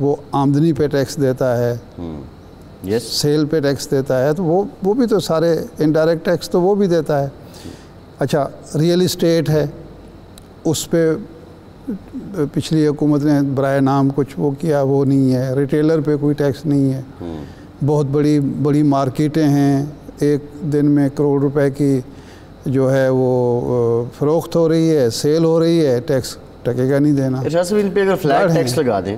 وہ آمدنی پہ ٹیکس دیتا ہے، سیل پہ ٹیکس دیتا ہے، تو وہ بھی تو سارے انڈائریکٹ ٹیکس تو وہ بھی دیتا ہے۔ اچھا، ریئل اسٹیٹ ہے، اس پہ پچھلی حکومت نے برائے نام کچھ وہ کیا، وہ نہیں ہے۔ ریٹیلر پہ کوئی ٹیکس نہیں ہے۔ بہت بڑی مارکیٹیں ہیں، ایک دن میں کروڑ روپے کی جو ہے وہ فروخت ہو رہی ہے، سیل ہو رہی ہے، ٹیکس ٹکے گا نہیں دینا۔ ان پہ اگر فلیٹ ٹیکس لگا دیں،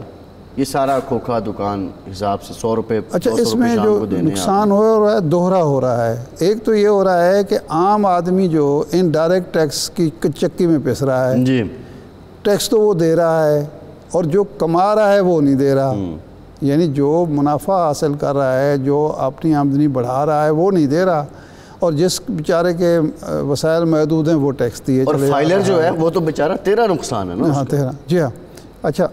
یہ سارا کھوکھا دکان حساب سے 100 روپے۔ اچھا، اس میں جو نقصان ہو رہا ہے دوہرا ہو رہا ہے۔ ایک تو یہ ہو رہا ہے کہ عام آدمی جو انڈائریکٹ ٹیکس کی چکی میں پس رہا ہے، جی، ٹیکس تو وہ دے رہا ہے، اور جو کما رہا ہے وہ نہیں دے رہا، یعنی جو منافع حاصل کر رہا ہے، جو اپنی آمدنی بڑھا رہا ہے وہ نہیں دے رہا، اور جس بیچارے کے وسائل محدود ہیں وہ ٹیکس دیے اور فائلر جو ہے وہ تو بیچارہ تیرا نقصان ہے نا۔ ہاں، تیرا، جی ہاں۔ اچھا،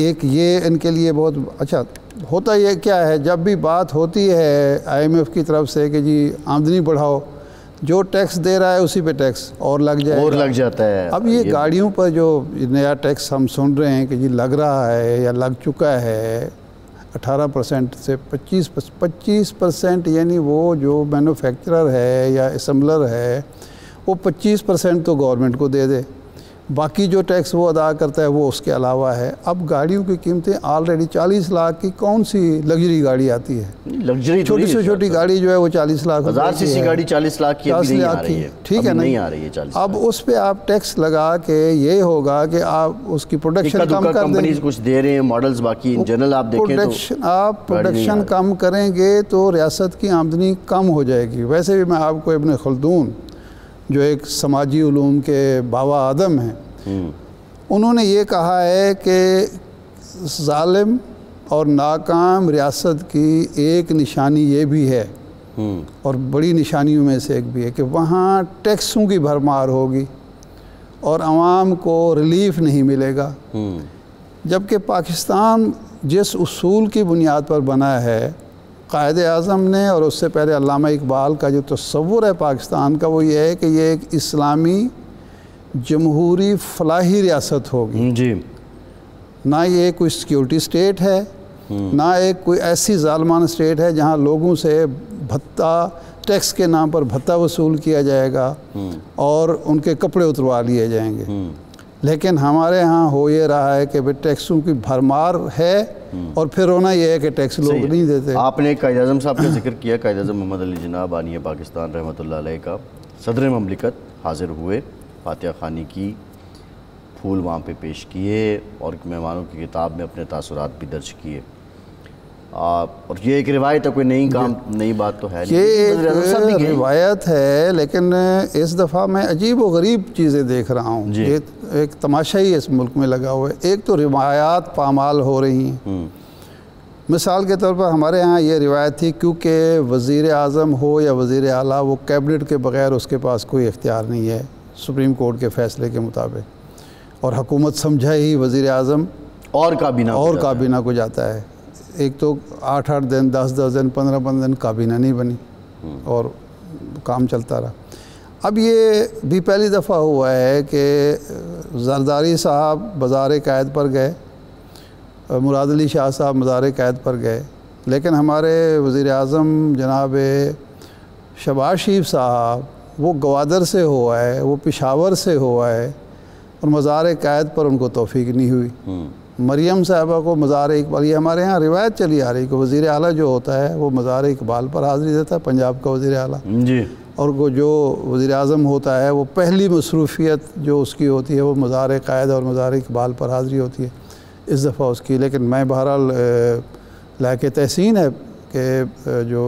ایک یہ ان کے لیے بہت اچھا ہوتا یہ کیا ہے، جب بھی بات ہوتی ہے IMF کی طرف سے کہ جی آمدنی بڑھاؤ، جو ٹیکس دے رہا ہے اسی پے ٹیکس اور لگ جائے، اور لگ جاتا ہے۔ اب یہ گاڑیوں پر جو نیا ٹیکس ہم سن رہے ہیں کہ جی لگ رہا ہے یا لگ چکا ہے 18% سے 25%، یعنی وہ جو مینوفیکچرر ہے یا اسمبلر ہے وہ 25% تو گورنمنٹ کو دے دے، باقی جو ٹیکس وہ ادا کرتا ہے وہ اس کے علاوہ ہے۔ اب گاڑیوں کی قیمتیں آلریڈی 40 لاکھ کی کون سی لگژری گاڑی آتی ہے؟ لگژری چھوٹی سے چھوٹی گاڑی جو ہے وہ 40 لاکھ، 1000 سی سی گاڑی 40 لاکھ کی ابھی نہیں آ رہی ہے، ٹھیک ہے نا؟ نہیں آ رہی ہے 40۔ اب اس پہ آپ ٹیکس لگا کے یہ ہوگا کہ آپ اس کی پروڈکشن کم کر دیں، کمپنیز کچھ دے رہے ہیں ماڈلز، باقی ان جنرل آپ دیکھیں تو آپ پروڈکشن کم کریں گے تو ریاست کی آمدنی کم ہو جائے گی۔ ویسے بھی میں آپ کو ابن خلدون جو ایک سماجی علوم کے بابا آدم ہیں، انہوں نے یہ کہا ہے کہ ظالم اور ناکام ریاست کی ایک نشانی یہ بھی ہے، اور بڑی نشانیوں میں سے ایک بھی ہے، کہ وہاں ٹیکسوں کی بھرمار ہوگی اور عوام کو ریلیف نہیں ملے گا۔ جبکہ پاکستان جس اصول کی بنیاد پر بنا ہے، قائد اعظم نے اور اس سے پہلے علامہ اقبال کا جو تصور ہے پاکستان کا، وہ یہ ہے کہ یہ ایک اسلامی جمہوری فلاحی ریاست ہوگی۔ جی، نہ یہ کوئی سیکیورٹی سٹیٹ ہے، نہ ایک کوئی ایسی ظالمان سٹیٹ ہے جہاں لوگوں سے بھتہ، ٹیکس کے نام پر بھتہ وصول کیا جائے گا اور ان کے کپڑے اتروا لیے جائیں گے۔ لیکن ہمارے ہاں ہو یہ رہا ہے کہ ٹیکسوں کی بھرمار ہے، اور پھر ہونا یہ ہے کہ ٹیکس لوگ نہیں دیتے۔ آپ نے قائد اعظم صاحب کا ذکر کیا، قائد اعظم محمد علی جناح بانی پاکستان رحمۃ اللہ علیہ کا صدر مملکت حاضر ہوئے، فاتحہ خوانی کی، پھول وہاں پہ پیش کیے، اور مہمانوں کی کتاب میں اپنے تاثرات بھی درج کیے۔ اور یہ ایک روایت ہے، کوئی نئی بات تو ہے نہیں، یہ ایک روایت ہے، لیکن اس دفعہ میں عجیب و غریب چیزیں دیکھ رہا ہوں۔ یہ ایک تماشا ہی اس ملک میں لگا ہوا ہے۔ ایک تو روایات پامال ہو رہی ہیں۔ مثال کے طور پر ہمارے ہاں یہ روایت تھی، کیونکہ وزیر اعظم ہو یا وزیر اعلیٰ، وہ کیبنٹ کے بغیر اس کے پاس کوئی اختیار نہیں ہے سپریم کورٹ کے فیصلے کے مطابق، اور حکومت سمجھا ہی وزیر اعظم اور کابینہ کو جاتا ہے۔ ایک تو 8 دن، 10 دن، 15 دن کابینہ نہیں بنی اور کام چلتا رہا۔ اب یہ بھی پہلی دفعہ ہوا ہے کہ زرداری صاحب مزار قائد پر گئے، مراد علی شاہ صاحب مزار قائد پر گئے، لیکن ہمارے وزیر اعظم جناب شہباز شریف صاحب وہ گوادر سے ہوا ہے، وہ پشاور سے ہوا ہے، اور مزار قائد پر ان کو توفیق نہیں ہوئی۔ مریم صاحبہ کو مزار اقبال، یہ ہمارے ہاں روایت چلی آ رہی کہ وزیر اعلیٰ جو ہوتا ہے وہ مزار اقبال پر حاضری دیتا ہے، پنجاب کا وزیر اعلیٰ، جی، اور جو وزیر اعظم ہوتا ہے وہ پہلی مصروفیت جو اس کی ہوتی ہے وہ مزار قائد اور مزار اقبال پر حاضری ہوتی ہے اس دفعہ اس کی۔ لیکن میں بہرحال لائق تحسین ہے کہ جو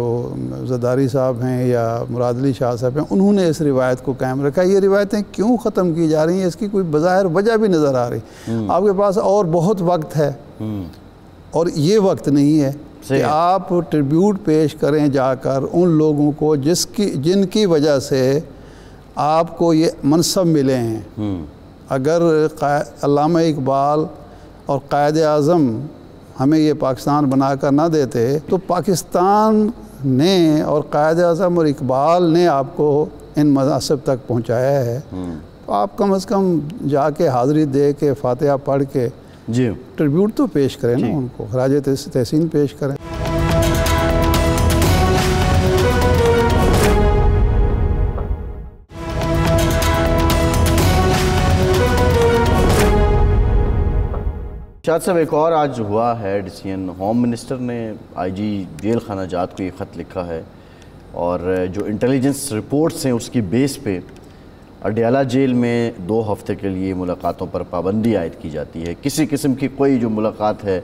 زرداری صاحب ہیں یا مراد علی شاہ صاحب ہیں، انہوں نے اس روایت کو قائم رکھا۔ یہ روایتیں کیوں ختم کی جا رہی ہیں، اس کی کوئی بظاہر وجہ بھی نظر آ رہی۔ آپ کے پاس اور بہت وقت ہے، اور یہ وقت نہیں ہے کہ آپ ٹریبیوٹ پیش کریں جا کر ان لوگوں کو جن کی وجہ سے آپ کو یہ منصب ملے ہیں۔ اگر علامہ اقبال اور قائد اعظم ہمیں یہ پاکستان بنا کر نہ دیتے تو پاکستان نے اور قائد اعظم اور اقبال نے آپ کو ان مناصب تک پہنچایا ہے۔ آپ کم از کم جا کے حاضری دے کے فاتحہ پڑھ کے جی ٹریبیوٹ تو پیش کریں نا ان کو، خراج تحسین پیش کریں۔ شاہد صاحب، ایک اور آج ہوا ہے ڈیسیژن، ہوم منسٹر نے آئی جی جیل خانہ جات کو یہ خط لکھا ہے اور جو انٹیلیجنس رپورٹس ہیں اس کی بیس پہ اڈیالہ جیل میں 2 ہفتے کے لیے ملاقاتوں پر پابندی عائد کی جاتی ہے۔ کسی قسم کی کوئی جو ملاقات ہے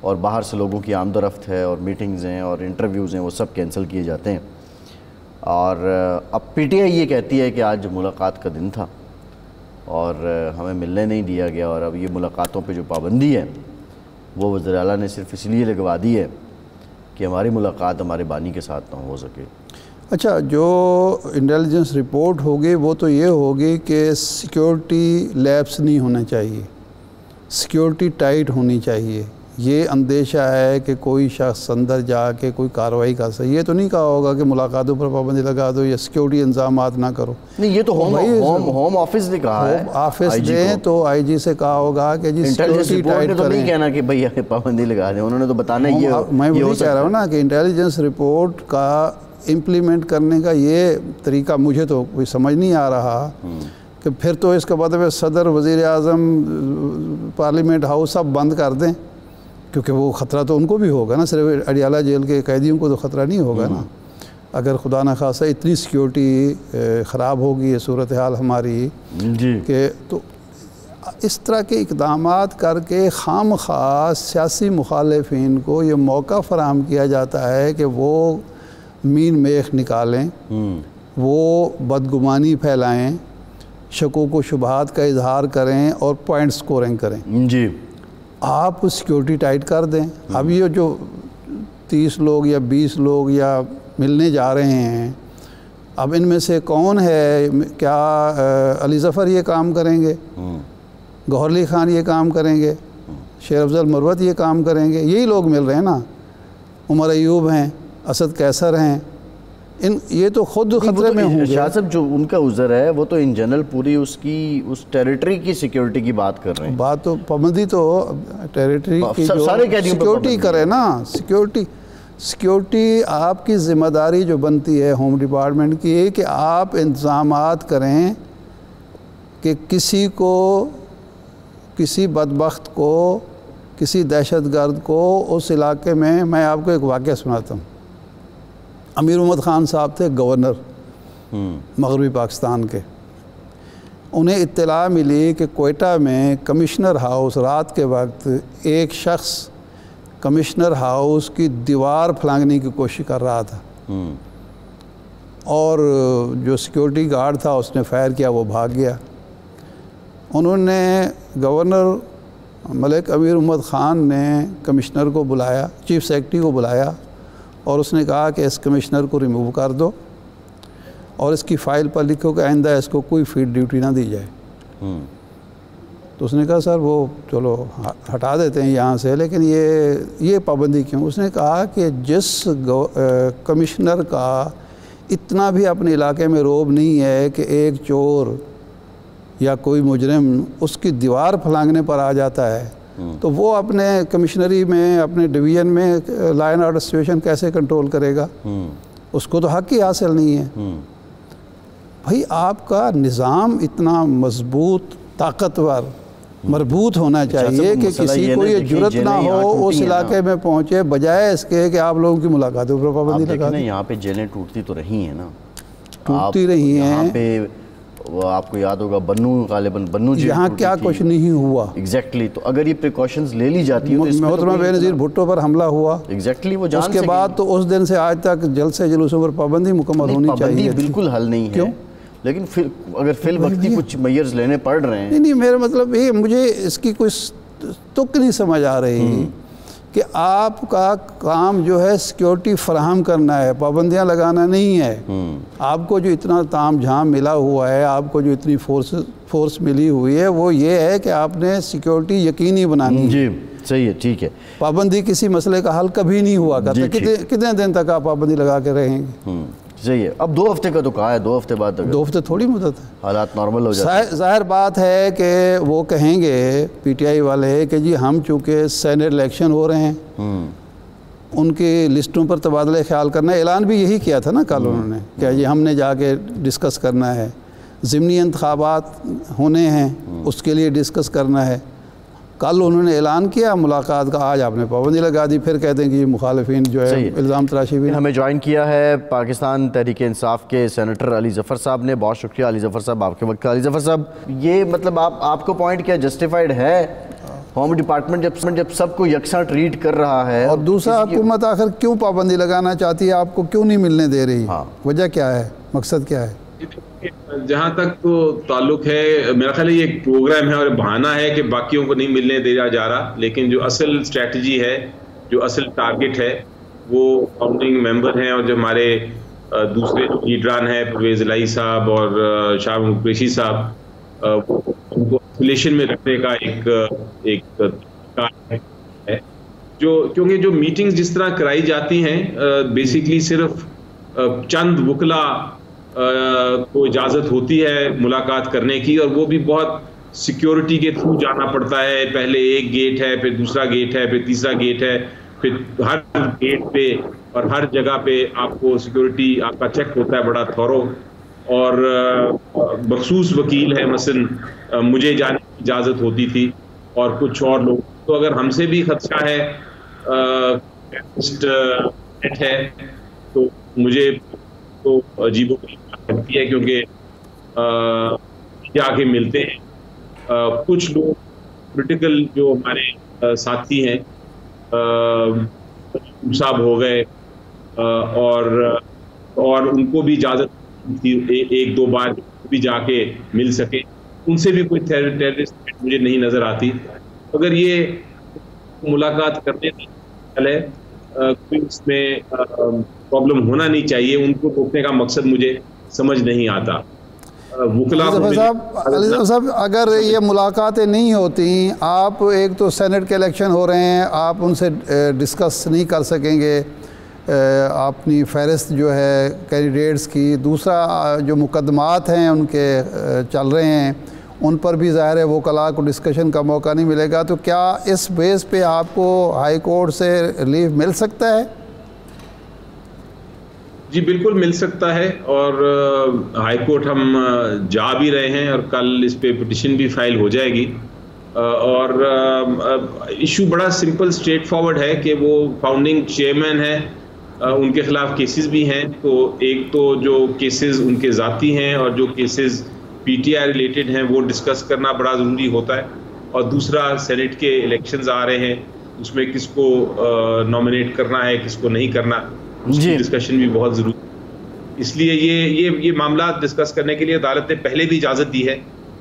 اور باہر سے لوگوں کی آمد و رفت ہے اور میٹنگز ہیں اور انٹرویوز ہیں وہ سب کینسل کیے جاتے ہیں۔ اور اب پی ٹی آئی یہ کہتی ہے کہ آج ملاقات کا دن تھا اور ہمیں ملنے نہیں دیا گیا، اور اب یہ ملاقاتوں پہ جو پابندی ہے وہ وزیر اعلیٰ نے صرف اس لیے لگوا دی ہے کہ ہماری ملاقات ہمارے بانی کے ساتھ نہ ہو سکے۔ اچھا، جو انٹیلیجنس رپورٹ ہوگی وہ تو یہ ہوگی کہ سیکیورٹی لیپس نہیں ہونا چاہیے، سیکیورٹی ٹائٹ ہونی چاہیے۔ یہ اندیشہ ہے کہ کوئی شخص اندر جا کے کوئی کارروائی کر سکے۔ یہ تو نہیں کہا ہوگا کہ ملاقاتوں پر پابندی لگا دو یا سیکیورٹی انتظامات نہ کرو، نہیں، یہ تو ہوم آفس نے کہا ہے۔ ہوم آفس دیں تو آئی جی سے کہا ہوگا کہ جی سیکیورٹی ٹائٹ کریں۔ تو نہیں کہنا کہ بھئی پابندی لگا دیں، انہوں نے تو بتانا ہی ہے۔ میں وہی کہہ رہا ہوں نا کہ انٹیلیجنس رپورٹ کا امپلیمنٹ کرنے کا یہ طریقہ مجھے تو کوئی سمجھ نہیں آ رہا کہ پھر تو اس کا مطلب صدر، وزیر اعظم، پارلیمنٹ ہاؤس سب بند کر دیں، کیونکہ وہ خطرہ تو ان کو بھی ہوگا نا، صرف اڈیالہ جیل کے قیدیوں کو تو خطرہ نہیں ہوگا نا۔ اگر خدا نخواستہ اتنی سیکیورٹی خراب ہوگی یہ صورتحال ہماری کہ تو اس طرح کے اقدامات کر کے خام خواہ سیاسی مخالفین کو یہ موقع فراہم کیا جاتا ہے کہ وہ مین میخ نکالیں، وہ بدگمانی پھیلائیں، شکوک و شبہات کا اظہار کریں اور پوائنٹ سکورنگ کریں۔ جی آپ سیکیورٹی ٹائٹ کر دیں۔ اب یہ جو 30 لوگ یا 20 لوگ یا ملنے جا رہے ہیں، اب ان میں سے کون ہے؟ کیا علی ظفر یہ کام کریں گے؟ گوہر علی خان یہ کام کریں گے؟ شیر افضل مروت یہ کام کریں گے؟ یہی لوگ مل رہے ہیں نا۔ عمر ایوب ہیں، اسد قیصر ہیں، یہ تو خود خطرے میں ہوں گے۔ شاہ صاحب، جو ان کا عذر ہے وہ تو ان جنرل پوری اس ٹیریٹری کی سیکیورٹی کی بات کر رہے ہیں۔ بات تو پابندی تو ٹیریٹری کی جو سیکیورٹی کرے نا، سیکیورٹی آپ کی ذمہ داری جو بنتی ہے ہوم ڈپارٹمنٹ کی کہ آپ انتظامات کریں کہ کسی کو، کسی بدبخت کو، کسی دہشت گرد کو اس علاقے میں آپ کو ایک واقعہ سناتا ہوں۔ امیر محمد خان صاحب تھے گورنر مغربی پاکستان کے، انہیں اطلاع ملی کہ کوئٹہ میں کمشنر ہاؤس رات کے وقت ایک شخص کمشنر ہاؤس کی دیوار پھلانگنے کی کوشش کر رہا تھا، اور جو سیکیورٹی گارڈ تھا اس نے فائر کیا، وہ بھاگ گیا۔ انہوں نے گورنر ملک امیر محمد خان نے کمشنر کو بلایا، چیف سیکرٹری کو بلایا، اور اس نے کہا کہ اس کمشنر کو ریموو کر دو اور اس کی فائل پر لکھو کہ آئندہ اس کو کوئی فیلڈ ڈیوٹی نہ دی جائے۔ تو اس نے کہا سر وہ چلو ہٹا دیتے ہیں یہاں سے، لیکن یہ پابندی کیوں؟ اس نے کہا کہ جس کمشنر کا اتنا بھی اپنے علاقے میں روب نہیں ہے کہ ایک چور یا کوئی مجرم اس کی دیوار پھلانگنے پر آ جاتا ہے، تو وہ اپنے کمشنری میں، اپنے ڈویژن میں لا اینڈ آرڈر سچویشن کیسے کنٹرول کرے گا؟ اس کو تو حق ہی حاصل نہیں ہے۔ بھائی آپ کا نظام اتنا مضبوط، طاقتور، مربوط ہونا چاہیے کہ کسی کو یہ جرت نہ ہو اس علاقے میں پہنچے، بجائے اس کے کہ آپ لوگوں کی ملاقاتوں پر پابندی لگا دیں۔ یہاں پہ جیلیں ٹوٹتی تو رہی ہیں نا، ٹوٹتی رہی ہیں۔ یہاں پہ وہ آپ کو یاد ہوگا غالباً بنو جیل یہاں کیا کچھ نہیں ہوا۔ ایگزیکٹلی، تو اگر یہ پریکاشنز لے لی جاتی ہیں، محترمہ بے نظیر بھٹو پر حملہ ہوا، ایگزیکٹلی وہ جان اس کے بعد تو اس دن سے آج تک جلسے جلوسوں پر پابندی مکمل ہونی چاہیے۔ پابندی بالکل حل نہیں ہے، لیکن اگر فی الوقتی کچھ میئرز لینے پڑ رہے ہیں۔ نہیں، میرا مطلب یہ، مجھے اس کی کوئی تک نہیں سمجھ آ رہی کہ آپ کا کام جو ہے سیکیورٹی فراہم کرنا ہے، پابندیاں لگانا نہیں ہے۔ آپ کو جو اتنا تام جھام ملا ہوا ہے، آپ کو جو اتنی فورس ملی ہوئی ہے، وہ یہ ہے کہ آپ نے سیکیورٹی یقینی بنانی ہے۔ جی صحیح ہے، ٹھیک ہے۔ پابندی کسی مسئلے کا حل کبھی نہیں ہوا کرتا۔ کتنے دن تک آپ پابندی لگا کے رہیں گے؟ صحیح ہے. اب 2 ہفتے کا تو کہا ہے, 2 ہفتے بعد 2 ہفتے تھوڑی مدت ہے, حالات نارمل ہو جاتے ہیں. ظاہر بات ہے کہ وہ کہیں گے پی ٹی آئی والے کہ جی ہم چونکہ سینٹ الیکشن ہو رہے ہیں, ان کی لسٹوں پر تبادلہ خیال کرنا ہے. اعلان بھی یہی کیا تھا نا کل انہوں نے کہ جی ہم نے جا کے ڈسکس کرنا ہے, ضمنی انتخابات ہونے ہیں اس کے لیے ڈسکس کرنا ہے. کل انہوں نے اعلان کیا ملاقات کا, آج آپ نے پابندی لگا دی, پھر کہتے ہیں کہ یہ مخالفین جو ہے الزام تراشی بھی. ہمیں جوائن کیا ہے پاکستان تحریک انصاف کے سینیٹر علی ظفر صاحب نے. بہت شکریہ علی ظفر صاحب آپ کے وقت کا. علی ظفر صاحب, یہ مطلب آپ کو پوائنٹ کیا جسٹیفائڈ ہے ہوم ڈپارٹمنٹ جب سب کو یکساں ٹریٹ کر رہا ہے, اور دوسرا حکومت آخر کیوں پابندی لگانا چاہتی ہے, آپ کو کیوں نہیں ملنے دے رہی, وجہ کیا ہے, مقصد کیا ہے؟ جہاں تک تو تعلق ہے, میرا خیال ہے یہ ایک پروگرام ہے اور بہانہ ہے کہ باقیوں کو نہیں ملنے دیا جا رہا, لیکن جو اصل اسٹریٹجی ہے, جو اصل ٹارگٹ ہے, وہ فاؤنڈنگ ممبر ہیں اور جو ہمارے دوسرے لیڈران ہیں پرویز الہی صاحب اور شاہ محمود قریشی صاحب, ان کو ریلیشن میں رکھنے کا ایک ہے. جو کیونکہ جو میٹنگز جس طرح کرائی جاتی ہیں بیسیکلی صرف چند وکلا کو اجازت ہوتی ہے ملاقات کرنے کی, اور وہ بھی بہت سیکیورٹی کے تھرو جانا پڑتا ہے. پہلے ایک گیٹ ہے, پھر دوسرا گیٹ ہے, پھر تیسرا گیٹ ہے, پھر ہر گیٹ پہ اور ہر جگہ پہ آپ کو سیکیورٹی آپ کا چیک ہوتا ہے بڑا تھورو, اور مخصوص وکیل ہے, مثلا مجھے جانے کی اجازت ہوتی تھی اور کچھ اور لوگ. تو اگر ہم سے بھی خدشہ ہے تو مجھے تو عجیب و غریب لگتی ہے, کیونکہ جا کے ملتے ہیں کچھ لوگ پولیٹیکل جو ہمارے ساتھی ہیں, صاحب ہو گئے, اور ان کو بھی اجازت تھی 1-2 بار بھی جا کے مل سکے. ان سے بھی کوئی ٹیررسٹ مجھے نہیں نظر آتی. اگر یہ ملاقات کرنے ہے کوئی اس میں پرابلم ہونا نہیں چاہیے, ان کو روکنے کا مقصد مجھے سمجھ نہیں آتا. علی ظفر صاحب, اگر یہ ملاقاتیں نہیں ہوتی, آپ ایک تو سینٹ کے الیکشن ہو رہے ہیں, آپ ان سے ڈسکس نہیں کر سکیں گے اپنی فہرست جو ہے کینڈیڈیٹس کی, دوسرا جو مقدمات ہیں ان کے چل رہے ہیں ان پر بھی ظاہر ہے وکلاء کو ڈسکشن کا موقع نہیں ملے گا. تو کیا اس بیس پہ آپ کو ہائی کورٹ سے ریلیف مل سکتا ہے؟ جی بالکل مل سکتا ہے, اور ہائی کورٹ ہم جا بھی رہے ہیں, اور کل اس پہ پٹیشن بھی فائل ہو جائے گی. اور ایشو بڑا سمپل اسٹریٹ فارورڈ ہے کہ وہ فاؤنڈنگ چیئرمین ہیں, ان کے خلاف کیسز بھی ہیں. تو ایک تو جو کیسز ان کے ذاتی ہیں اور جو cases P T I related ہیں وہ ڈسکس کرنا بڑا ضروری ہوتا ہے, اور دوسرا سینٹ کے الیکشنز آ رہے ہیں, اس میں کس کو نامنیٹ کرنا ہے کس کو نہیں کرنا, اس کی ڈسکشن بھی بہت ضروری. اس لیے یہ معاملات ڈسکس کرنے کے لیے عدالت نے پہلے بھی اجازت دی ہے,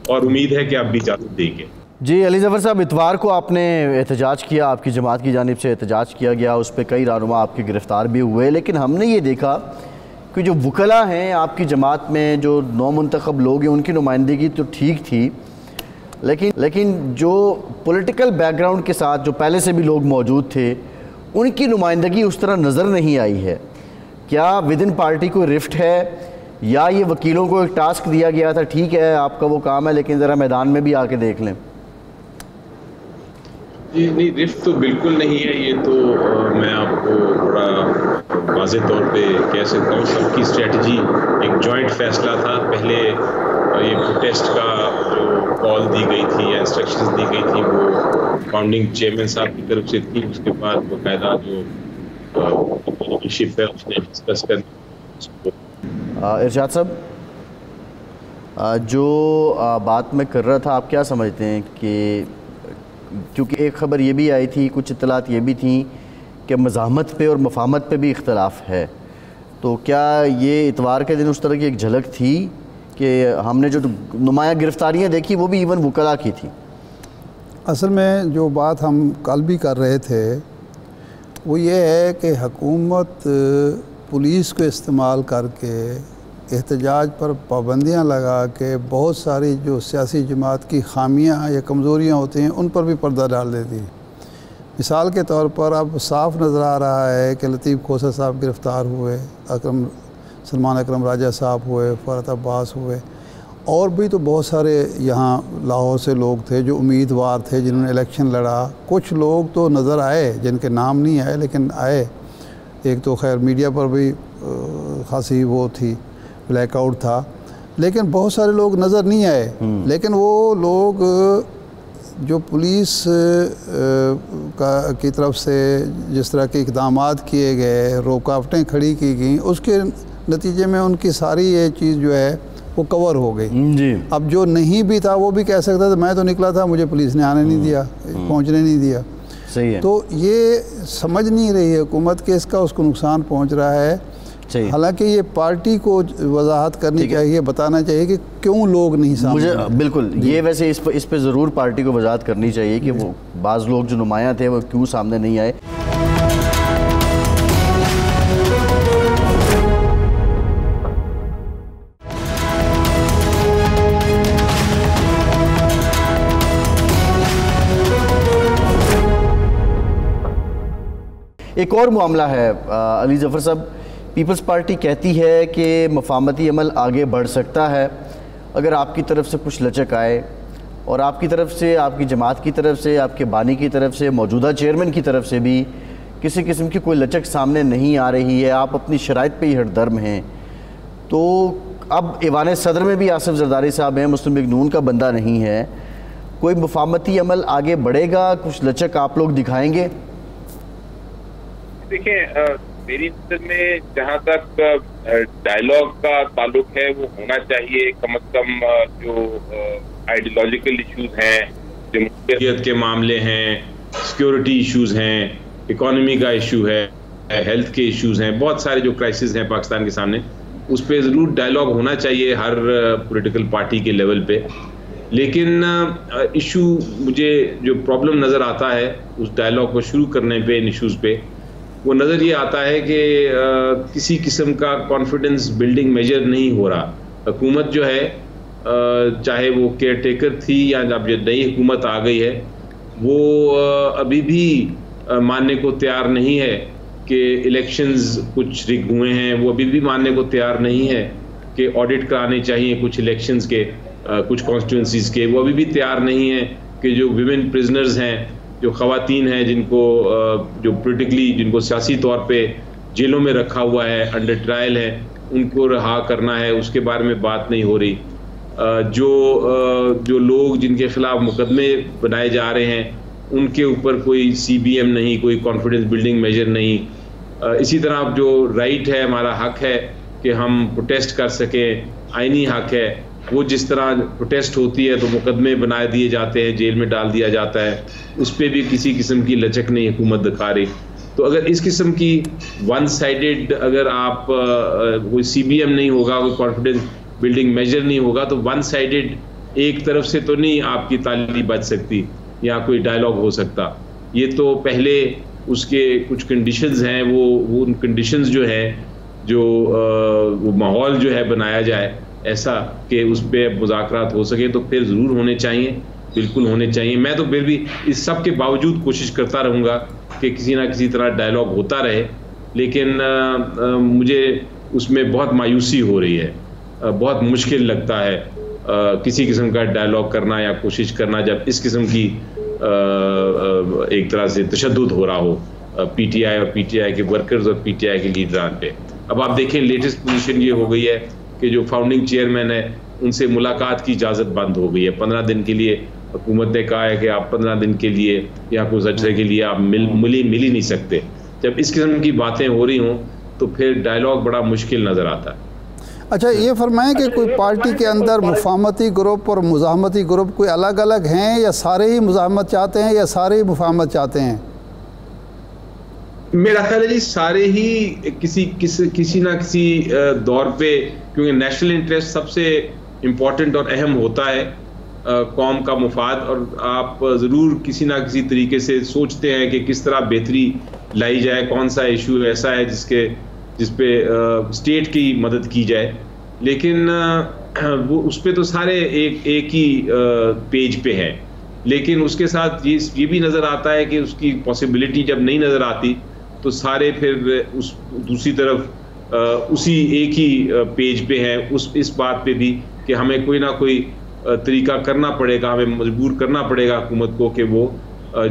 اور امید ہے کہ اب بھی اجازت دیں گے. جی علی ظفر صاحب, اتوار کو آپ نے احتجاج کیا, آپ کی جماعت کی جانب سے احتجاج کیا گیا, اس پہ کئی رہنما آپ کے گرفتار بھی ہوئے, لیکن ہم نے یہ دیکھا کہ جو وکلاء ہیں آپ کی جماعت میں, جو نو منتخب لوگ ہیں, ان کی نمائندگی تو ٹھیک تھی, لیکن جو پولیٹیکل بیک گراؤنڈ کے ساتھ جو پہلے سے بھی لوگ موجود تھے, ان کی نمائندگی اس طرح نظر نہیں آئی ہے. کیا ود ان پارٹی کوئی رفٹ ہے, یا یہ وکیلوں کو ایک ٹاسک دیا گیا تھا, ٹھیک ہے آپ کا وہ کام ہے لیکن ذرا میدان میں بھی آ کے دیکھ لیں؟ جی نہیں, رفٹ تو بالکل نہیں ہے. یہ تو میں آپ کو بڑا واضح طور پہ کہہ سکتا ہوں, سب کی اسٹریٹجی ایک جوائنٹ فیصلہ تھا. پہلے یہ پروٹیسٹ کا جو کال دی گئی تھی یا انسٹرکشنز دی گئی تھی وہ فاؤنڈنگ چیئرمین صاحب کی طرف سے تھی. اس کے بعد باقاعدہ جو لیڈرشپ ہے اس نے ڈسکس کر. ارشاد صاحب, جو بات میں کر رہا تھا, آپ کیا سمجھتے ہیں کہ کیونکہ ایک خبر یہ بھی آئی تھی, کچھ اطلاعات یہ بھی تھیں کہ مزاحمت پہ اور مفاہمت پہ بھی اختلاف ہے, تو کیا یہ اتوار کے دن اس طرح کی ایک جھلک تھی کہ ہم نے جو نمایاں گرفتاریاں دیکھی وہ بھی ایون وکلاء کی تھی؟ اصل میں جو بات ہم کل بھی کر رہے تھے وہ یہ ہے کہ حکومت پولیس کو استعمال کر کے احتجاج پر پابندیاں لگا کے بہت ساری جو سیاسی جماعت کی خامیاں یا کمزوریاں ہوتی ہیں ان پر بھی پردہ ڈال دیتی ہے. مثال کے طور پر اب صاف نظر آ رہا ہے کہ لطیف کھوسہ صاحب گرفتار ہوئے, اکرم سلمان اکرم راجہ صاحب ہوئے، فرحت عباس ہوئے، اور بھی تو بہت سارے یہاں لاہور سے لوگ تھے جو امیدوار تھے جنہوں نے الیکشن لڑا. کچھ لوگ تو نظر آئے جن کے نام نہیں آئے لیکن آئے. ایک تو خیر میڈیا پر بھی خاصی وہ تھی، بلیک آؤٹ تھا، لیکن بہت سارے لوگ نظر نہیں آئے. لیکن وہ لوگ جو پولیس کی طرف سے جس طرح کے اقدامات کیے گئے، رکاوٹیں کھڑی کی گئیں، اس کے نتیجے میں ان کی ساری یہ چیز جو ہے وہ کور ہو گئی. جی اب جو نہیں بھی تھا وہ بھی کہہ سکتا تھا میں تو نکلا تھا، مجھے پولیس نے آنے نہیں دیا، پہنچنے نہیں دیا. صحیح ہے. تو یہ سمجھ نہیں رہی ہے حکومت کہ اس کا اس کو نقصان پہنچ رہا ہے. حالانکہ یہ پارٹی کو وضاحت کرنی چاہیے، بتانا چاہیے کہ کیوں لوگ نہیں سامنے. مجھے بالکل یہ ویسے اس پہ ضرور پارٹی کو وضاحت کرنی چاہیے کہ وہ بعض لوگ جو نمایاں تھے وہ کیوں سامنے نہیں آئے. ایک اور معاملہ ہے علی ظفر صاحب، پیپلز پارٹی کہتی ہے کہ مفاہمتی عمل آگے بڑھ سکتا ہے اگر آپ کی طرف سے کچھ لچک آئے، اور آپ کی طرف سے، آپ کی جماعت کی طرف سے، آپ کے بانی کی طرف سے، موجودہ چیئرمین کی طرف سے بھی کسی قسم کی کوئی لچک سامنے نہیں آ رہی ہے، آپ اپنی شرائط پہ ہی ہٹ درم ہیں. تو اب ایوان صدر میں بھی آصف زرداری صاحب ہیں، مسلم لیگ نون کا بندہ نہیں ہے، کوئی مفاہمتی عمل آگے بڑھے گا، کچھ لچک آپ لوگ دکھائیں گے؟ دیکھیں میری نظر میں جہاں تک ڈائیلاگ کا تعلق ہے وہ ہونا چاہیے. کم از کم جو آئیڈیالوجیکل ایشوز ہیں، جمہوریت کے معاملے ہیں، سیکیورٹی ایشوز ہیں، اکانومی کا ایشو ہے، ہیلتھ کے ایشوز ہیں، بہت سارے جو کرائسس ہیں پاکستان کے سامنے، اس پہ ضرور ڈائیلاگ ہونا چاہیے ہر پولیٹیکل پارٹی کے لیول پہ. لیکن ایشو مجھے جو پرابلم نظر آتا ہے اس ڈائیلاگ کو شروع کرنے پہ ان ایشوز پہ، وہ نظر یہ آتا ہے کہ کسی قسم کا کانفیڈنس بلڈنگ میجر نہیں ہو رہا. حکومت جو ہے چاہے وہ کیئر ٹیکر تھی یا جب جو نئی حکومت آ گئی ہے، وہ ابھی بھی ماننے کو تیار نہیں ہے کہ الیکشنز کچھ رگ ہوئے ہیں. وہ ابھی بھی ماننے کو تیار نہیں ہے کہ آڈٹ کرانے چاہیے کچھ الیکشنز کے، کچھ کانسٹیٹوئنسیز کے. وہ ابھی بھی تیار نہیں ہے کہ جو ویمن پرزنرز ہیں، جو خواتین ہیں جن کو جو پولیٹیکلی جن کو سیاسی طور پہ جیلوں میں رکھا ہوا ہے، انڈر ٹرائل ہے، ان کو رہا کرنا ہے، اس کے بارے میں بات نہیں ہو رہی. جو لوگ جن کے خلاف مقدمے بنائے جا رہے ہیں ان کے اوپر کوئی سی بی ایم نہیں، کوئی کانفیڈنس بلڈنگ میجر نہیں. اسی طرح جو رائٹ ہے، ہمارا حق ہے کہ ہم پروٹیسٹ کر سکیں، آئینی حق ہے، وہ جس طرح پروٹیسٹ ہوتی ہے تو مقدمے بنا دیے جاتے ہیں، جیل میں ڈال دیا جاتا ہے، اس پہ بھی کسی قسم کی لچک نہیں حکومت دکھا رہی. تو اگر اس قسم کی ون سائیڈڈ اگر آپ کوئی سی بی ایم نہیں ہوگا، کوئی کانفیڈنس بلڈنگ میجر نہیں ہوگا، تو ون سائیڈڈ ایک طرف سے تو نہیں آپ کی تعلیم بچ سکتی یا کوئی ڈائیلاگ ہو سکتا. یہ تو پہلے اس کے کچھ کنڈیشنز ہیں، وہ ان کنڈیشنز جو ہے جو وہ ماحول جو ہے بنایا جائے ایسا کہ اس پہ مذاکرات ہو سکے، تو پھر ضرور ہونے چاہیے، بالکل ہونے چاہیے. میں تو پھر بھی اس سب کے باوجود کوشش کرتا رہوں گا کہ کسی نہ کسی طرح ڈائیلاگ ہوتا رہے. لیکن مجھے اس میں بہت مایوسی ہو رہی ہے، بہت مشکل لگتا ہے کسی قسم کا ڈائیلاگ کرنا یا کوشش کرنا جب اس قسم کی ایک طرح سے تشدد ہو رہا ہو پی ٹی آئی اور پی ٹی آئی کے ورکرز اور پی ٹی آئی کے لیڈران پہ. اب آپ دیکھیں لیٹسٹ پوزیشن یہ ہو گئی ہے کہ جو فاؤنڈنگ چیئرمین ہے ان سے ملاقات کی اجازت بند ہو گئی ہے. 15 دن کے لیے حکومت نے کہا ہے کہ آپ 15 دن کے لیے یا کچھ عرصے کے لیے آپ مل ہی نہیں سکتے. جب اس قسم کی باتیں ہو رہی ہوں تو پھر ڈائیلاگ بڑا مشکل نظر آتا ہے. اچھا یہ فرمائیں کہ کوئی پارٹی کے اندر مفاہمتی گروپ اور مزاحمتی گروپ کوئی الگ الگ ہیں، یا سارے ہی مزاحمت چاہتے ہیں، یا سارے ہی مفاہمت چاہتے ہیں؟ میرا خیال ہے جی سارے ہی کسی نہ کسی دور پہ، کیونکہ نیشنل انٹرسٹ سب سے امپورٹنٹ اور اہم ہوتا ہے، قوم کا مفاد، اور آپ ضرور کسی نہ کسی طریقے سے سوچتے ہیں کہ کس طرح بہتری لائی جائے، کون سا ایشو ایسا ہے جس پہ اسٹیٹ کی مدد کی جائے. لیکن وہ اس پہ تو سارے ایک ہی پیج پہ ہیں. لیکن اس کے ساتھ یہ بھی نظر آتا ہے کہ اس کی پاسبلٹی جب نہیں نظر آتی تو سارے پھر اس دوسری طرف اسی ایک ہی پیج پہ ہیں، اس بات پہ بھی کہ ہمیں کوئی نہ کوئی طریقہ کرنا پڑے گا، ہمیں مجبور کرنا پڑے گا حکومت کو کہ وہ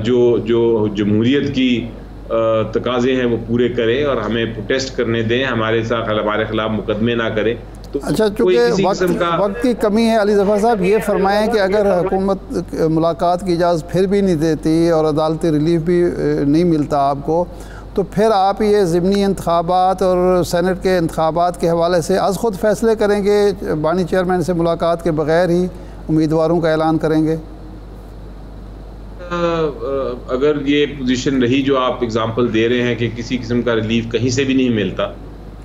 جو جمہوریت کی تقاضے ہیں وہ پورے کرے اور ہمیں پروٹیسٹ کرنے دیں، ہمارے خلاف مقدمے نہ کرے۔ اچھا، چونکہ وقت کی کمی ہے، علی ظفر صاحب یہ فرمائیں کہ اگر حکومت ملاقات کی اجازت پھر بھی نہیں دیتی اور عدالتی ریلیف بھی نہیں ملتا آپ کو، تو پھر آپ یہ ضمنی انتخابات اور سینٹ کے انتخابات کے حوالے سے از خود فیصلے کریں گے، بانی چیئرمین سے ملاقات کے بغیر ہی امیدواروں کا اعلان کریں گے؟ اگر یہ پوزیشن رہی جو آپ اگزامپل دے رہے ہیں کہ کسی قسم کا ریلیف کہیں سے بھی نہیں ملتا،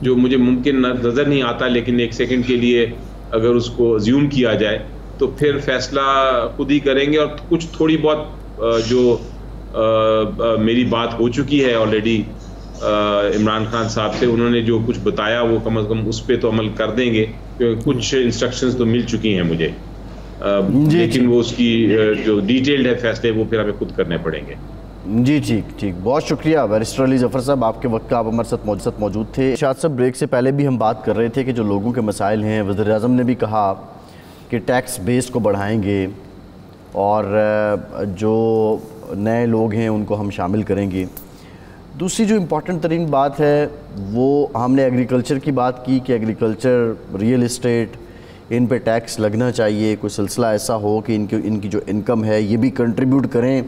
جو مجھے ممکن نظر نہیں آتا، لیکن ایک سیکنڈ کے لیے اگر اس کو زیوم کیا جائے تو پھر فیصلہ خود ہی کریں گے۔ اور کچھ تھوڑی بہت جو میری بات ہو چکی ہے آلریڈی عمران خان صاحب سے، انہوں نے جو کچھ بتایا وہ کم از کم اس پہ تو عمل کر دیں گے، کیونکہ کچھ انسٹرکشنز تو مل چکی ہیں مجھے، لیکن وہ اس کی جو ڈیٹیلڈ ہے فیصلے وہ پھر ہمیں خود کرنے پڑیں گے۔ جی ٹھیک، بہت شکریہ بیرسٹر علی ظفر صاحب، آپ کے وقت کا آپ ہمارے ساتھ موجود تھے۔ ارشاد صاحب، بریک سے پہلے بھی ہم بات کر رہے تھے کہ جو لوگوں کے مسائل ہیں، وزیر اعظم نے بھی کہا کہ ٹیکس بیس کو بڑھائیں گے اور جو نئے لوگ ہیں ان کو ہم شامل کریں گے۔ دوسری جو امپورٹنٹ ترین بات ہے وہ ہم نے ایگریکلچر کی بات کی کہ ایگریکلچر، ریئل اسٹیٹ، ان پہ ٹیکس لگنا چاہیے، کوئی سلسلہ ایسا ہو کہ ان کی جو انکم ہے یہ بھی کنٹریبیوٹ کریں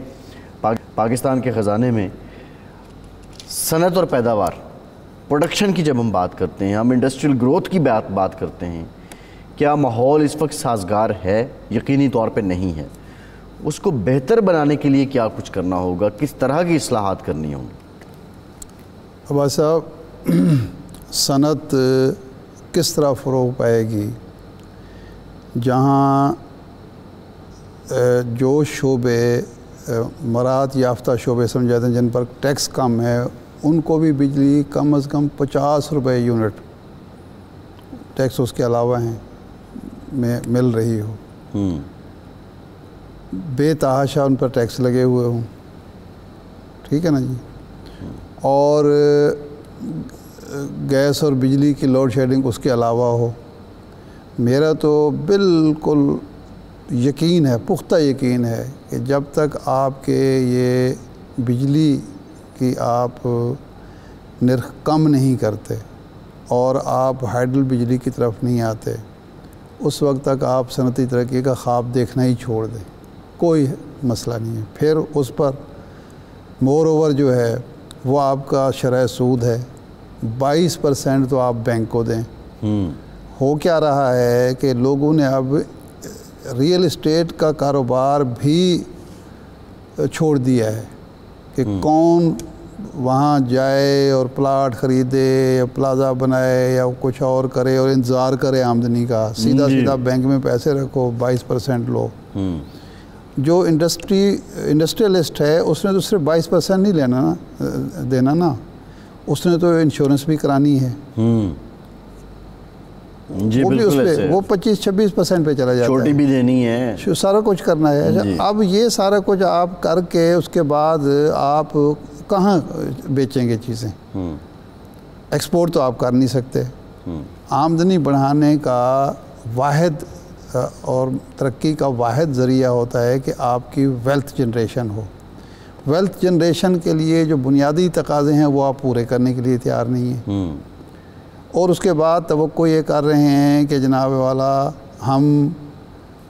پاکستان کے خزانے میں۔ صنعت اور پیداوار، پروڈکشن کی جب ہم بات کرتے ہیں، ہم انڈسٹریل گروتھ کی بات کرتے ہیں، کیا ماحول اس وقت سازگار ہے؟ یقینی طور پہ نہیں ہے۔ اس کو بہتر بنانے کے لیے کیا کچھ کرنا ہوگا، کس طرح کی اصلاحات کرنی ہوں گی؟ عباس صاحب، صنعت کس طرح فروغ پائے گی؟ جہاں جو شعبے مراعات یافتہ شعبے سمجھے جاتے ہیں، جن پر ٹیکس کم ہے، ان کو بھی بجلی کم از کم 50 روپے یونٹ ٹیکس اس کے علاوہ ہیں میں مل رہی ہو، بے تحاشا ان پر ٹیکس لگے ہوئے ہوں، ٹھیک ہے نا جی، اور گیس اور بجلی کی لوڈ شیڈنگ اس کے علاوہ ہو۔ میرا تو بالکل یقین ہے، پختہ یقین ہے کہ جب تک آپ کے یہ بجلی کی آپ نرخ کم نہیں کرتے اور آپ ہائیڈل بجلی کی طرف نہیں آتے، اس وقت تک آپ صنعتی ترقی کا خواب دیکھنا ہی چھوڑ دیں، کوئی مسئلہ نہیں ہے۔ پھر اس پر مور اوور جو ہے وہ آپ کا شرح سود ہے، 22% تو آپ بینک کو دیں۔ ہو کیا رہا ہے کہ لوگوں نے اب ریئل اسٹیٹ کا کاروبار بھی چھوڑ دیا ہے کہ کون وہاں جائے اور پلاٹ خریدے یا پلازا بنائے یا کچھ اور کرے اور انتظار کرے آمدنی کا، سیدھا بینک میں پیسے رکھو، 22% لو۔ جو انڈسٹریلسٹ ہے اس نے تو صرف 22% نہیں دینا نا، اس نے تو انشورنس بھی کرانی ہے، وہ 25-26% پہ چلا جاتا ہے، چھوٹی بھی دینی ہے، سارا کچھ کرنا ہے۔ اب یہ سارا کچھ آپ کر کے اس کے بعد آپ کہاں بیچیں گے چیزیں؟ ایکسپورٹ تو آپ کر نہیں سکتے۔ آمدنی بڑھانے کا واحد اور ترقی کا واحد ذریعہ ہوتا ہے کہ آپ کی ویلتھ جنریشن ہو۔ ویلتھ جنریشن کے لیے جو بنیادی تقاضے ہیں وہ آپ پورے کرنے کے لیے تیار نہیں ہیں، اور اس کے بعد توقع یہ کر رہے ہیں کہ جناب والا ہم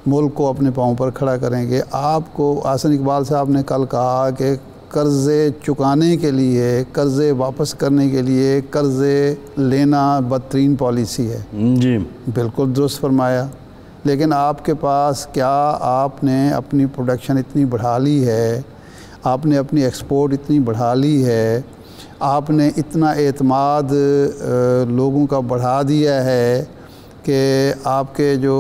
ملک کو اپنے پاؤں پر کھڑا کریں گے۔ آپ کو احسن اقبال صاحب نے کل کہا کہ قرضے چکانے کے لیے، قرضے واپس کرنے کے لیے قرضے لینا بدترین پالیسی ہے۔ جی بالکل درست فرمایا، لیکن آپ کے پاس کیا آپ نے اپنی پروڈکشن اتنی بڑھا لی ہے، آپ نے اپنی ایکسپورٹ اتنی بڑھا لی ہے، آپ نے اتنا اعتماد لوگوں کا بڑھا دیا ہے کہ آپ کے جو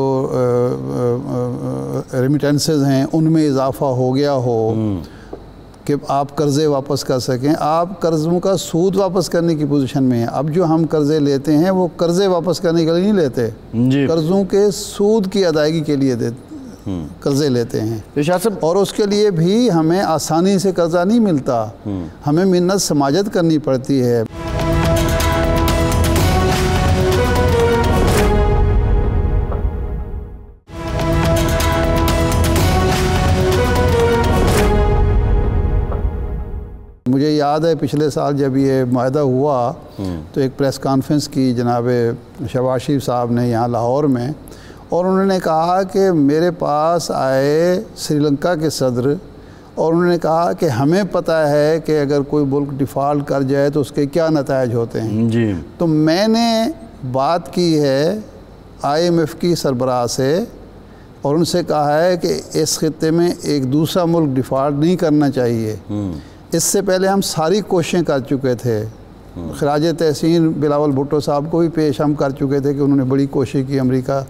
ریمیٹنسز ہیں ان میں اضافہ ہو گیا ہو کہ آپ قرضے واپس کر سکیں۔ آپ قرضوں کا سود واپس کرنے کی پوزیشن میں ہیں۔ اب جو ہم قرضے لیتے ہیں وہ قرضے واپس کرنے کے لیے نہیں لیتے، قرضوں کے سود کی ادائیگی کے لیے قرضے لیتے ہیں، اور اس کے لیے بھی ہمیں آسانی سے قرضہ نہیں ملتا، ہمیں منت سماجت کرنی پڑتی ہے۔ مجھے یاد ہے پچھلے سال جب یہ معاہدہ ہوا تو ایک پریس کانفرنس کی جناب شہباز شریف صاحب نے یہاں لاہور میں، اور انہوں نے کہا کہ میرے پاس آئے سری لنکا کے صدر اور انہوں نے کہا کہ ہمیں پتہ ہے کہ اگر کوئی ملک ڈیفالٹ کر جائے تو اس کے کیا نتائج ہوتے ہیں جی۔ تو میں نے بات کی ہے IMF کی سربراہ سے اور ان سے کہا ہے کہ اس خطے میں ایک دوسرا ملک ڈیفالٹ نہیں کرنا چاہیے۔ اس سے پہلے ہم ساری کوششیں کر چکے تھے، خراج تحسین بلاول بھٹو صاحب کو بھی پیش ہم کر چکے تھے کہ انہوں نے بڑی کوشش کی امریکہ،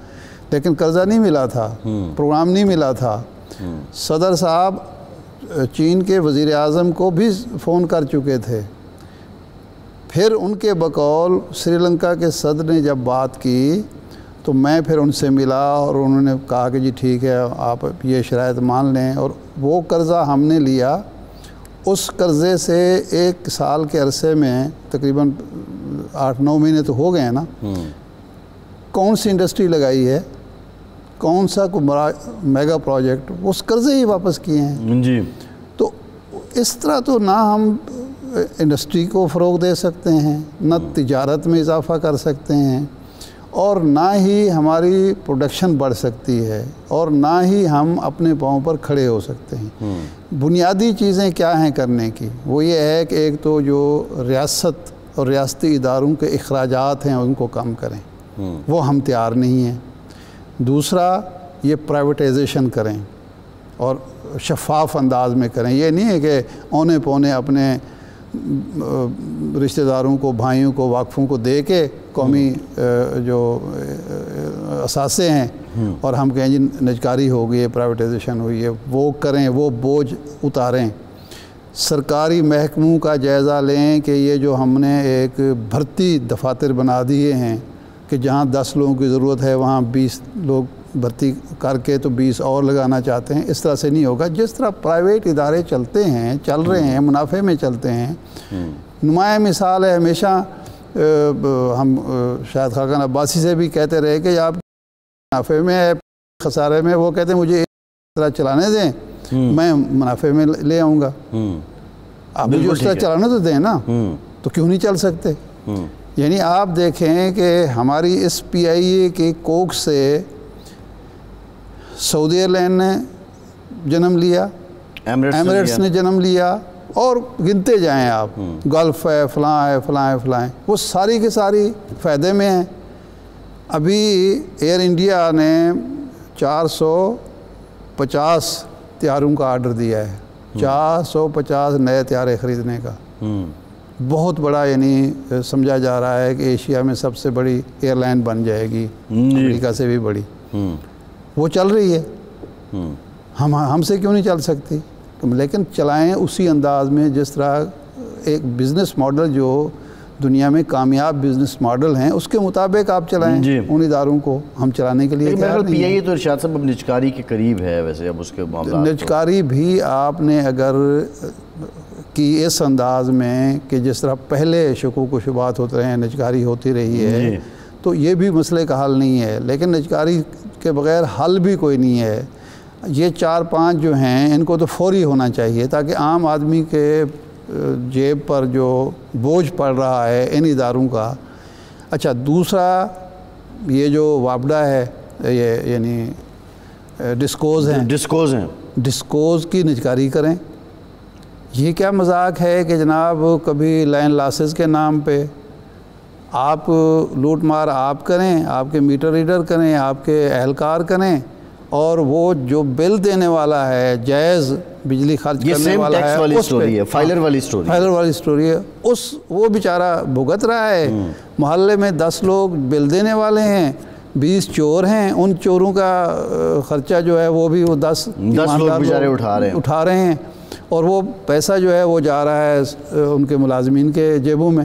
لیکن قرضہ نہیں ملا تھا، پروگرام نہیں ملا تھا۔ صدر صاحب چین کے وزیر اعظم کو بھی فون کر چکے تھے، پھر ان کے بقول سری لنکا کے صدر نے جب بات کی تو میں پھر ان سے ملا اور انہوں نے کہا کہ جی ٹھیک ہے آپ یہ شرائط مان لیں، اور وہ قرضہ ہم نے لیا۔ اس قرضے سے 1 سال کے عرصے میں تقریباً 8-9 مہینے تو ہو گئے ہیں نا، کون سی انڈسٹری لگائی ہے، کون سا میگا پروجیکٹ، اس قرضے ہی واپس کیے ہیں۔ جی۔ تو اس طرح تو نہ ہم انڈسٹری کو فروغ دے سکتے ہیں، نہ تجارت میں اضافہ کر سکتے ہیں، اور نہ ہی ہماری پروڈکشن بڑھ سکتی ہے، اور نہ ہی ہم اپنے پاؤں پر کھڑے ہو سکتے ہیں۔ بنیادی چیزیں کیا ہیں کرنے کی؟ وہ یہ ہے کہ ایک تو جو ریاست اور ریاستی اداروں کے اخراجات ہیں ان کو کم کریں، وہ ہم تیار نہیں ہیں۔ دوسرا یہ پرائیویٹائزیشن کریں اور شفاف انداز میں کریں، یہ نہیں ہے کہ اونے پونے اپنے رشتہ داروں کو، بھائیوں کو، واقفوں کو دے کے قومی جو اثاثے ہیں اور ہم کہیں جی نجکاری ہو گئی ہے، پرائیویٹائزیشن ہوئی ہے، وہ کریں، وہ بوجھ اتاریں۔ سرکاری محکموں کا جائزہ لیں کہ یہ جو ہم نے ایک بھرتی دفاتر بنا دیے ہیں کہ جہاں 10 لوگوں کی ضرورت ہے وہاں 20 لوگ بھرتی کر کے تو 20 اور لگانا چاہتے ہیں، اس طرح سے نہیں ہوگا۔ جس طرح پرائیویٹ ادارے چلتے ہیں، چل رہے ہیں، منافع میں چلتے ہیں۔ نمایاں مثال ہے، ہمیشہ ہم شاید خاقان عباسی سے بھی کہتے رہے کہ آپ منافع میں ہے خسارے میں، وہ کہتے ہیں مجھے اس طرح چلانے دیں، میں منافع میں لے آؤں گا۔ آپ مجھے اس طرح چلانے تو دیں نا، تو کیوں نہیں چل سکتے؟ یعنی آپ دیکھیں کہ ہماری اس PIA کی کوکھ سے سعودی ایئرلائن نے جنم لیا، ایمریٹس نے جنم لیا، اور گنتے جائیں آپ، گلف ہے، فلاں ہے، فلاں ہے، فلاں ہے، وہ ساری کے ساری فائدے میں ہیں۔ ابھی ایئر انڈیا نے 450 طیاروں کا آرڈر دیا ہے، 450 نئے طیارے خریدنے کا۔ بہت بڑا، یعنی سمجھا جا رہا ہے کہ ایشیا میں سب سے بڑی ایئر لائن بن جائے گی، امریکہ سے بھی بڑی۔ وہ چل رہی ہے، ہم سے کیوں نہیں چل سکتی؟ لیکن چلائیں اسی انداز میں جس طرح ایک بزنس ماڈل جو دنیا میں کامیاب بزنس ماڈل ہیں اس کے مطابق آپ چلائیں ان اداروں کو۔ ہم چلانے کے لیے تیار نہیں ہیں۔ PIA تو ارشاد صاحب اب نجکاری کے قریب ہے، ویسے اب اس کے معاملات نجکاری بھی آپ نے اگر کی اس انداز میں کہ جس طرح پہلے شکوک و شبہات ہوتے رہے ہیں، نجکاری ہوتی رہی ہے، تو یہ بھی مسئلے کا حل نہیں ہے۔ لیکن نجکاری کے بغیر حل بھی کوئی نہیں ہے۔ یہ 4-5 جو ہیں ان کو تو فوری ہونا چاہیے تاکہ عام آدمی کے جیب پر جو بوجھ پڑ رہا ہے ان اداروں کا۔ اچھا، دوسرا یہ جو وابڈا ہے، یہ یعنی ڈسکوز ہیں، ڈسکوز کی نجکاری کریں۔ یہ کیا مذاق ہے کہ جناب کبھی لائن لاسز کے نام پہ آپ لوٹ مار آپ کریں، آپ کے میٹر ریڈر کریں، آپ کے اہلکار کریں، اور وہ جو بل دینے والا ہے، جائز بجلی خرچ کرنے والا ہے، فائلر والی سٹوری ہے، وہ بیچارہ بھگت رہا ہے۔ محلے میں 10 لوگ بل دینے والے ہیں، 20 چور ہیں، ان چوروں کا خرچہ جو ہے وہ بھی وہ 10 لوگ بیچارے اٹھا رہے ہیں، اور وہ پیسہ جو ہے وہ جا رہا ہے ان کے ملازمین کے جیبوں میں،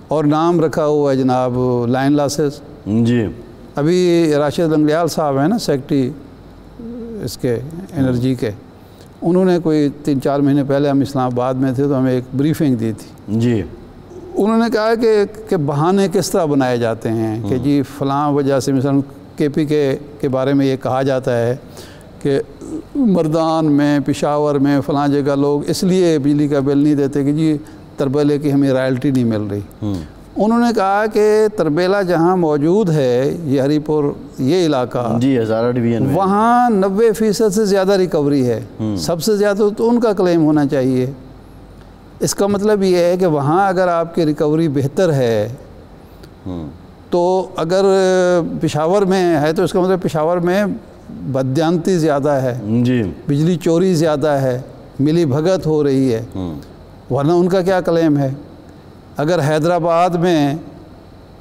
اور نام رکھا ہوا ہے جناب لائن لاسز۔ جی، ابھی راشد لنگریال صاحب ہیں نا سیکٹری اس کے انرجی کے، انہوں نے کوئی 3-4 مہینے پہلے ہم اسلام آباد میں تھے تو ہمیں ایک بریفنگ دی تھی۔ جی، انہوں نے کہا کہ بہانے کس طرح بنائے جاتے ہیں کہ جی فلاں وجہ سے، مثلا KPK کے بارے میں یہ کہا جاتا ہے کہ مردان میں، پشاور میں، فلاں جگہ لوگ اس لیے بجلی کا بل نہیں دیتے کہ جی تربیلے کی ہمیں رائلٹی نہیں مل رہی۔ انہوں نے کہا کہ تربیلہ جہاں موجود ہے، یہ ہری پور یہ علاقہ، جی ہزارہ ڈویژن میں، وہاں 90% سے زیادہ ریکوری ہے، سب سے زیادہ تو ان کا کلیم ہونا چاہیے۔ اس کا مطلب یہ ہے کہ وہاں اگر آپ کی ریکوری بہتر ہے تو اگر پشاور میں ہے تو اس کا مطلب پشاور میں بددیانتی زیادہ ہے، جی بجلی چوری زیادہ ہے، ملی بھگت ہو رہی ہے، ورنہ ان کا کیا کلیم ہے؟ اگر حیدرآباد میں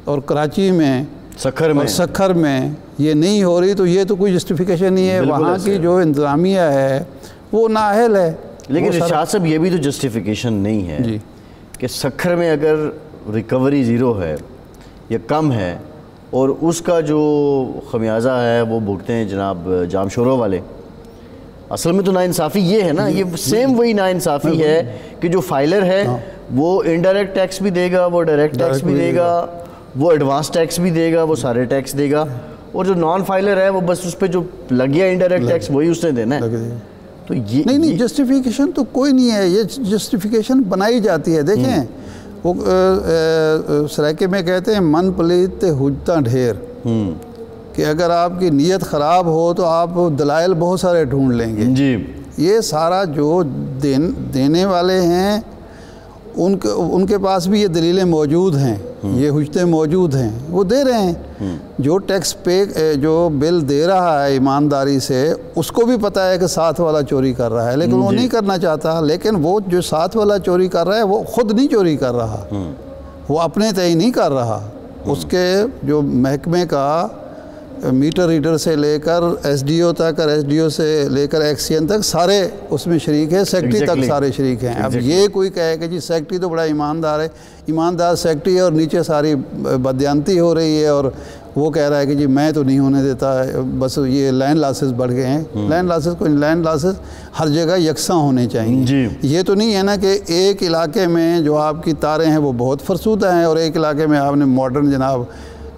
اور کراچی میں، سکھر میں یہ نہیں ہو رہی تو یہ تو کوئی جسٹیفیکیشن نہیں ہے۔ وہاں کی جو انتظامیہ ہے وہ نااہل ہے۔ لیکن ارشاد صاحب یہ بھی تو جسٹیفیکیشن نہیں ہے جی کہ سکھر میں اگر ریکوری زیرو ہے یا کم ہے اور اس کا جو خمیازہ ہے وہ بھگتے ہیں جناب جام شوروں والے۔ اصل میں تو ناانصافی یہ ہے نا، یہ سیم وہی ناانصافی ہے کہ جو فائلر ہے وہ انڈائریکٹ ٹیکس بھی دے گا، وہ ڈائریکٹ ٹیکس بھی دے گا، وہ ایڈوانس ٹیکس بھی دے گا، وہ سارے ٹیکس دے گا، اور جو نان فائلر ہے وہ بس اس پہ جو لگ گیا انڈائریکٹ ٹیکس وہی اس نے دینا ہے۔ تو یہ نہیں جسٹیفیکیشن تو کوئی نہیں ہے، یہ جسٹیفیکیشن بنائی جاتی ہے۔ دیکھیں وہ سرائکے میں کہتے ہیں من پلیت حجتاں ڈھیر، کہ اگر آپ کی نیت خراب ہو تو آپ دلائل بہت سارے ڈھونڈ لیں گے۔ جی یہ سارا جو دینے والے ہیں ان کے پاس بھی یہ دلیلیں موجود ہیں، یہ حجتیں موجود ہیں، وہ دے رہے ہیں۔ جو ٹیکس جو بل دے رہا ہے ایمانداری سے، اس کو بھی پتہ ہے کہ ساتھ والا چوری کر رہا ہے، لیکن وہ نہیں کرنا چاہتا۔ لیکن وہ جو ساتھ والا چوری کر رہا ہے وہ خود نہیں چوری کر رہا، وہ اپنے تئیں نہیں کر رہا، اس کے جو محکمے کا میٹر ریڈر سے لے کر ایس ڈی او تک اور ایس ڈی او سے لے کر ایکسین تک سارے اس میں شریک ہیں، سیکٹری تک سارے شریک ہیں۔ اب یہ کوئی کہے کہ جی سیکٹری تو بڑا ایماندار ہے، ایماندار سیکٹری ہے اور نیچے ساری بددیانتی ہو رہی ہے، اور وہ کہہ رہا ہے کہ جی میں تو نہیں ہونے دیتا، بس یہ لینڈ لاسز بڑھ گئے ہیں۔ لینڈ لاسز کو لینڈ لاسز ہر جگہ یکساں ہونے چاہیے۔ یہ تو نہیں ہے نا کہ ایک علاقے میں جو آپ کی تاریں ہیں وہ بہت فرسودہ ہیں اور ایک علاقے میں آپ نے ماڈرن جناب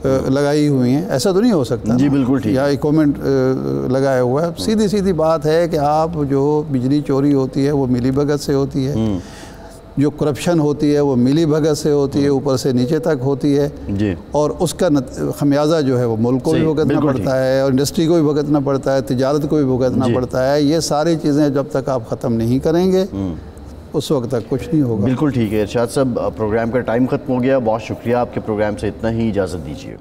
لگائی ہوئی ہیں، ایسا تو نہیں ہو سکتا۔ جی بالکل ٹھیک، یا ایکوپمنٹ لگایا ہوا ہے۔ سیدھی بات ہے کہ آپ جو بجلی چوری ہوتی ہے وہ ملی بھگت سے ہوتی ہے، جو کرپشن ہوتی ہے وہ ملی بھگت سے ہوتی ہے، اوپر سے نیچے تک ہوتی ہے، اور اس کا خمیازہ جو ہے وہ ملک کو بھی بھگتنا پڑتا ہے اور انڈسٹری کو بھی بھگتنا پڑتا ہے، تجارت کو بھی بھگتنا پڑتا ہے۔ یہ ساری چیزیں جب تک آپ ختم نہیں کریں گے اس وقت تک کچھ نہیں ہوگا۔ بالکل ٹھیک ہے ارشاد صاحب، پروگرام کا ٹائم ختم ہو گیا، بہت شکریہ، آپ کے پروگرام سے اتنا ہی اجازت دیجیے۔